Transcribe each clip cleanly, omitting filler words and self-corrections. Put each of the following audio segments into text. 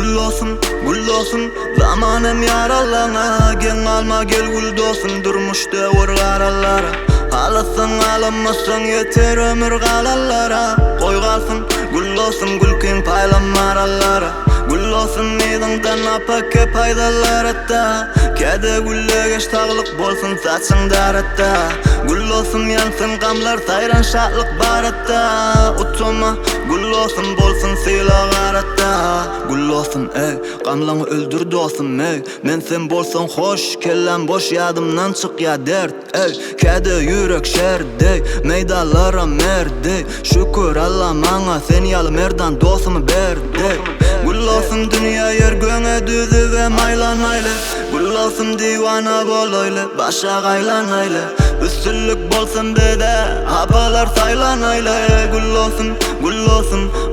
gul olsun Zamanem yaralana Gen alma gel gül dosun Durmuşta vur karalara Alasın alamasın yeter ömür kalallara Koy kalsın gül olsun gülken paylanmar allara Gül olsun midingden apake paydalar hatta Kede gülle geç tağlık bolsun saçın daratta Gül olsun yansın kamlar sayran şatlık baratta Utuma gül olsun bolsun sila garatta Gül olsun ey kamlanı öldürdü olsun ey Men sen bolsun hoş kellen boş yadımdan çık ya dert ey Kede yürek şerdey meydalara merdey Şükür Allah mana sen yalı merdan dosumu berdi Gül olsun dünya yer göğe düzü ve maylan ayle Gül olsun divana bol öyle başa gaylan ayle Üstünlük bolsun dede hapalar saylan ayle Gül olsun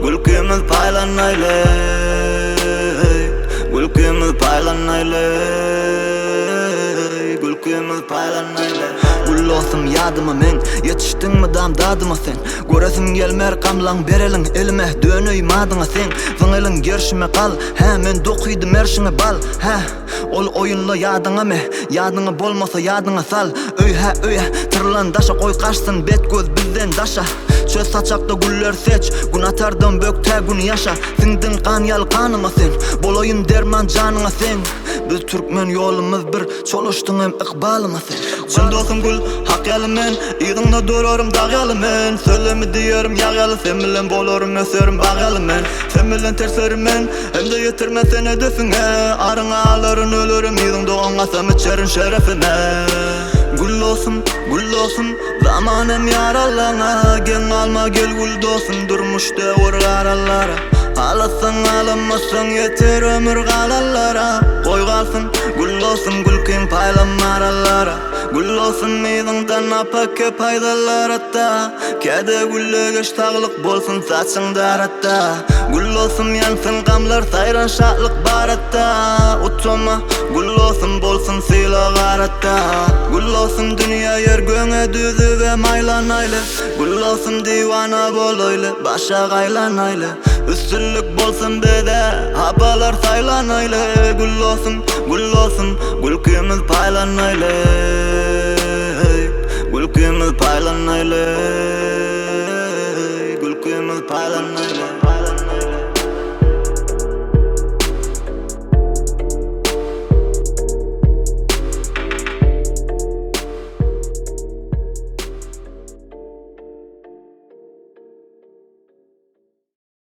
gül kıyımız paylan ayle Gül kıyımız paylan ayle Gül kıyımız paylan ayle Gül olsun yadıma men yetiştin mi dadıma sen Göresim gelmer kamlan berelin elime dönüymadına sen Zıngılın gerşime kal he men dokuydum erşine bal he Ol oyunla yadına me yadına bolmasa yadına sal Öy tırlan daşa koy kaçsın bet göz bizden daşa Çöz saçakta güller seç Gün atardan bökte gün yaşa Sindin kan yal kanıma sen Bol oyun derman canına sen Biz Türkmen yolumuz bir Çoluştun hem ikbalıma sen Çın dostum gül hak yalı men İğdinle dururum dağ yalı men Söylemi diyorum yağ yalı Sen bilen bolurum öserim bağ yalı men Sen bilen terserim men Hem de yetirme sen hedefine Arına alırın ölürüm İğdin doğan kasam içerin şerefine Gül olsun Zamanem yaralana Gen alma gel gül dosun Durmuşta vur karalara Alasın alamasın yeter ömür kalallara Koy kalsın gül olsun gülken paylanmar allara Gül olsun midingden apake paydalar hatta Kede gülle geç tağlık bolsun saçın daratta Gül olsun yansın kamlar sayran şatlık baratta Utuma gül olsun bolsun sila garatta Gül olsun dünya yer göğe düzü ve maylan ayle Gül olsun divana bol öyle başa gaylan ayle Üstünlük bolsun dede hapalar saylan ayle Gül olsun gül kıyımız paylan ayle Gül kıyımız paylan ayle Gül kıyımız paylan ayle